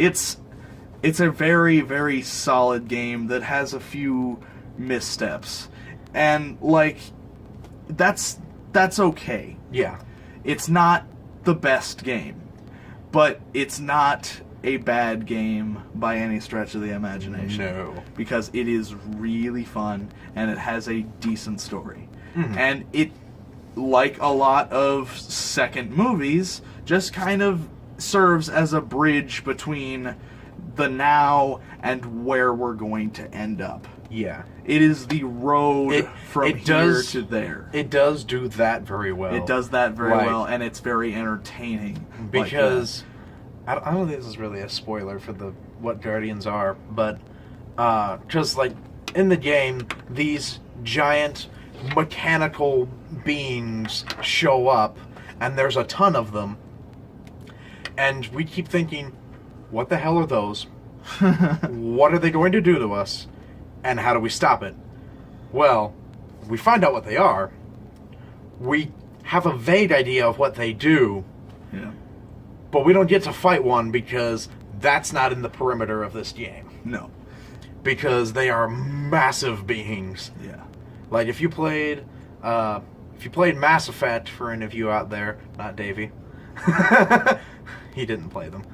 it's a very, very solid game that has a few missteps. And, like, that's okay. Yeah. It's not the best game, but it's not a bad game by any stretch of the imagination. No. Because it is really fun, and it has a decent story. Mm-hmm. And it, like a lot of second movies, just kind of serves as a bridge between the now and where we're going to end up. Yeah. It is the road from here to there. It does do that very well. It does that very well, and it's very entertaining. Because I don't think this is really a spoiler for what Guardians are, but just like in the game, these giant mechanical beings show up, and there's a ton of them, and we keep thinking, what the hell are those? What are they going to do to us? And how do we stop it? Well, we find out what they are. We have a vague idea of what they do. Yeah. But we don't get to fight one because that's not in the perimeter of this game. No. Because they are massive beings. Yeah. Like if you played Mass Effect, for any of you out there, not Davey. He didn't play them.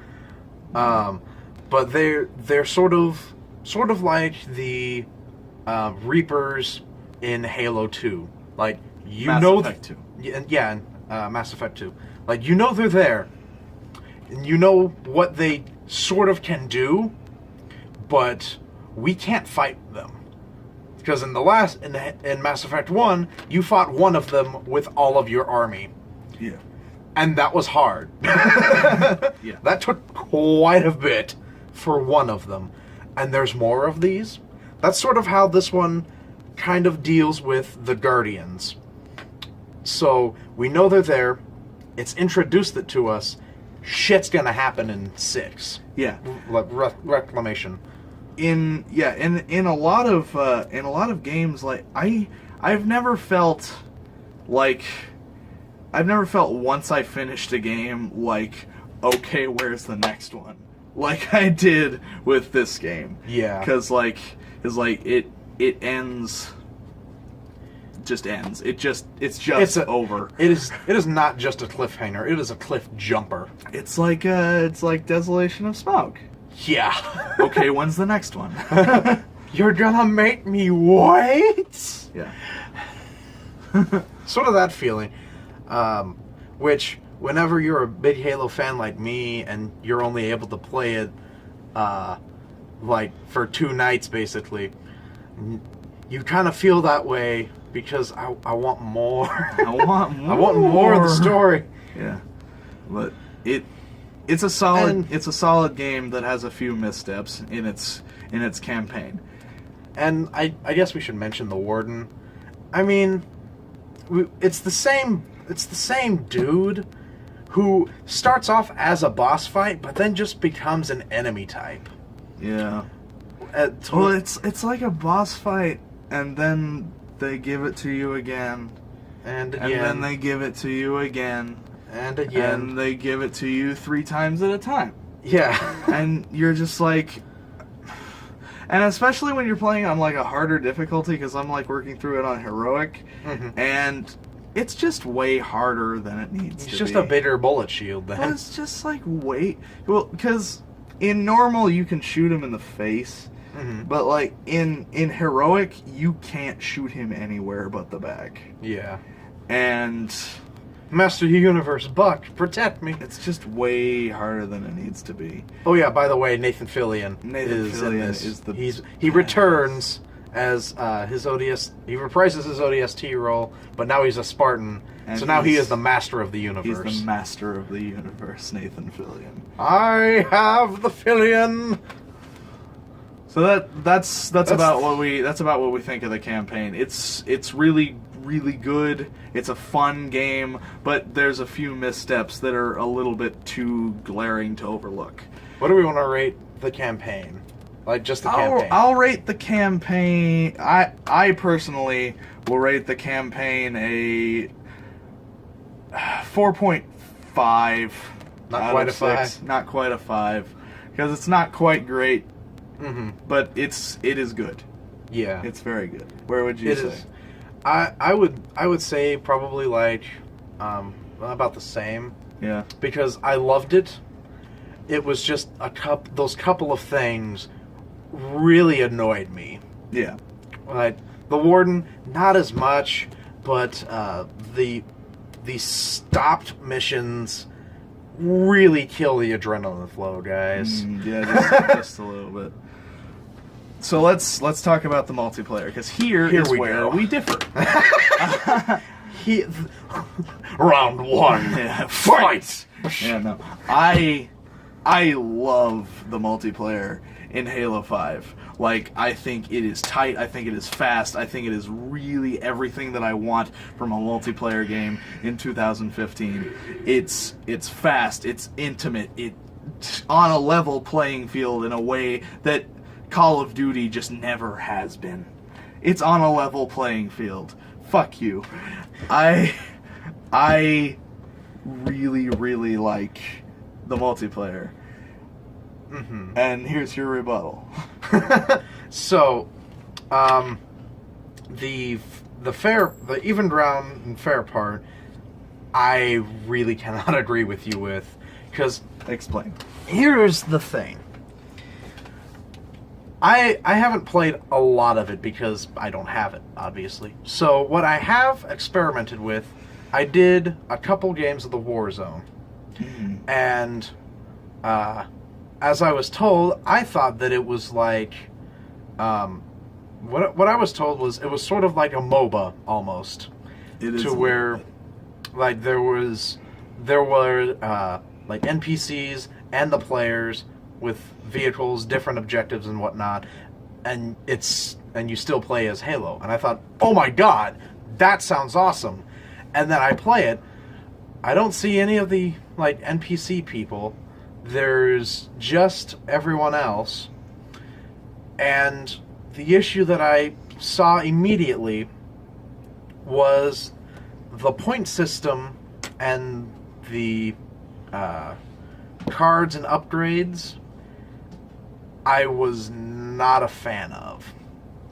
But they're sort of like the Reapers in Halo 2. Like Mass Effect 2. Yeah, Mass Effect 2. Like you know they're there. And you know what they sort of can do, but we can't fight them. Because in Mass Effect 1, you fought one of them with all of your army. Yeah. And that was hard. Yeah. That took quite a bit for one of them. And there's more of these. That's sort of how this one kind of deals with the Guardians. So, we know they're there. It's introduced it to us. Shit's gonna happen in 6. Yeah. Like Reclamation. In a lot of games, like I've never felt once I finished a game like, okay, where's the next one? Like I did with this game. Yeah. Because it ends. Just ends. It's over. It is not just a cliffhanger. It is a cliff jumper. It's like Desolation of Smoke. Yeah. Okay, when's the next one? You're gonna make me wait? Yeah. Sort of that feeling. Which, whenever you're a big Halo fan like me, and you're only able to play it, like, for 2 nights, basically, you kind of feel that way, because I want more. I want more. I want more of the story. Yeah. But it's a solid game that has a few missteps in its campaign. And I guess we should mention the Warden. I mean, it's the same dude who starts off as a boss fight, but then just becomes an enemy type. Yeah. Well, it's like a boss fight, and then they give it to you again. And again. And then they give it to you again. And again. And they give it to you 3 times at a time. Yeah. And you're just like... And especially when you're playing on like a harder difficulty, because I'm like working through it on heroic, and it's just way harder than it needs to be. It's just a bigger bullet shield then. Well, it's just like because in normal you can shoot him in the face, but like in heroic you can't shoot him anywhere but the back. Yeah. And Master Universe, Buck, protect me. It's just way harder than it needs to be. Oh yeah, by the way, Nathan Fillion is the he returns as his ODS. He reprises his ODST role, but now he's a Spartan. And so now he is the master of the universe. He's the master of the universe, Nathan Fillion. I have the Fillion. So that's about what we think of the campaign. It's really good. It's a fun game, but there's a few missteps that are a little bit too glaring to overlook. What do we want to rate the campaign? Like just the campaign? I'll rate the campaign. I personally will rate the campaign a 4.5. Not quite a 5. Not quite a 5. because it's not quite great, Mm-hmm. but it is good. Yeah. It's very good. Where would you It say? is. I would say probably like about the same, Yeah. because I loved it. It was just those couple of things really annoyed me. Yeah. Like the warden, not as much, but the stopped missions really kill the adrenaline flow, guys. Yeah, just a little bit. So let's talk about the multiplayer, because here is we where go. we differ. Round one, Yeah. fight. Yeah, no. I love the multiplayer in Halo 5. Like, I think it is tight, I think it is fast, I think it is really everything that I want from a multiplayer game in 2015. It's fast, it's intimate, it's on a level playing field in a way that Call of Duty just never has been. It's on a level playing field. Fuck you. I really, really like the multiplayer. Mm-hmm. And here's your rebuttal. So, the even ground and fair part, I really cannot agree with you with, because Explain. here's the thing. I haven't played a lot of it because I don't have it, obviously. So what I have experimented with, I did a couple games of the Warzone, and as I was told, I thought that it was like, what I was told was it was sort of like a MOBA almost, It is to where, like there were like NPCs and the players with vehicles, different objectives and whatnot, and you still play as Halo. And I thought, oh my god, that sounds awesome. And then I play it. I don't see any of the like NPC people. There's just everyone else. And the issue that I saw immediately was the point system and the cards and upgrades. I was not a fan of,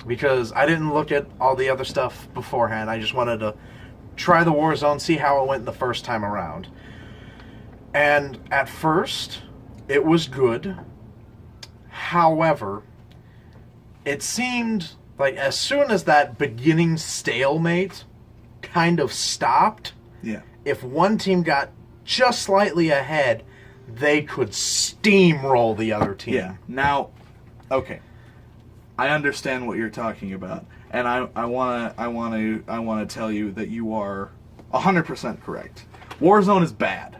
because I didn't look at all the other stuff beforehand. I just wanted to try the Warzone, see how it went the first time around. And at first, it was good. However, it seemed like as soon as that beginning stalemate kind of stopped, Yeah. if one team got just slightly ahead, they could steamroll the other team. Yeah. Now, okay. I understand what you're talking about, and I wanna tell you that you are 100% correct. Warzone is bad.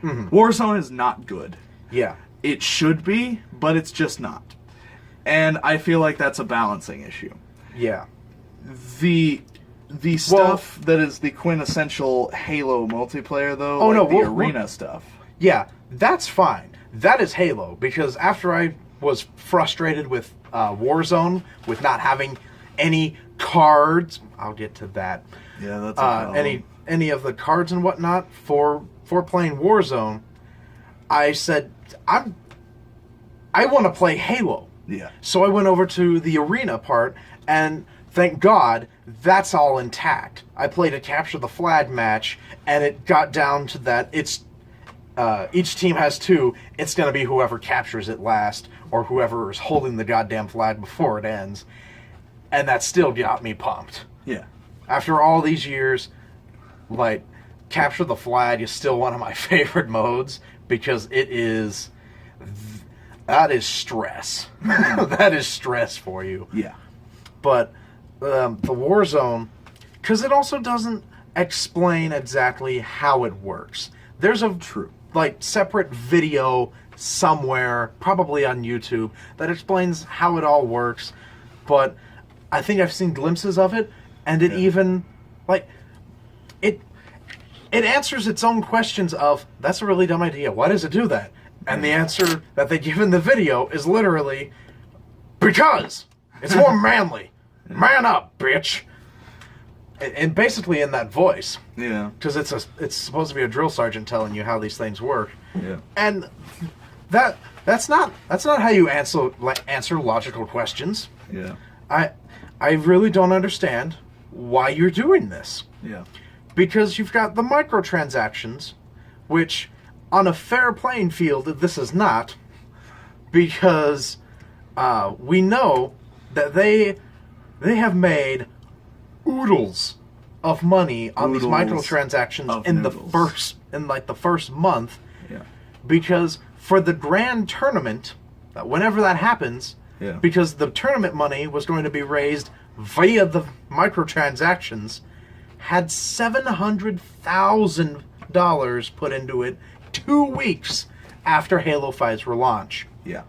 Mm-hmm. Warzone is not good. Yeah. It should be, but it's just not. And I feel like that's a balancing issue. Yeah. The stuff that is the quintessential Halo multiplayer, though, Oh, like no, the we're- arena stuff. Yeah, that's fine. That is Halo, because after I was frustrated with Warzone, with not having any cards, I'll get to that. Yeah, that's a problem. Any of the cards and whatnot for playing Warzone, I said I want to play Halo. Yeah. So I went over to the arena part, and thank God that's all intact. I played a capture the flag match, and it got down to that it's each team has two. It's going to be whoever captures it last, or whoever is holding the goddamn flag before it ends. And that still got me pumped. Yeah. After all these years, like, capture the flag is still one of my favorite modes, because it is... that is stress. That is stress for you. Yeah. But the Warzone, because it also doesn't explain exactly how it works. There's a separate video somewhere, probably on YouTube, that explains how it all works. But I think I've seen glimpses of it, and it even it answers its own questions of, that's a really dumb idea. Why does it do that? And the answer that they give in the video is literally, because it's more manly. Man up, bitch. And basically in that voice. Yeah. Because it's supposed to be a drill sergeant telling you how these things work. Yeah. And that's not how you answer logical questions. Yeah. I really don't understand why you're doing this. Yeah. Because you've got the microtransactions, which on a fair playing field this is not, because we know that they have made oodles of money on these microtransactions in the first month. Yeah. Because for the grand tournament, whenever that happens, because the tournament money was going to be raised via the microtransactions, had $700,000 put into it 2 weeks after Halo 5's relaunch. Yeah.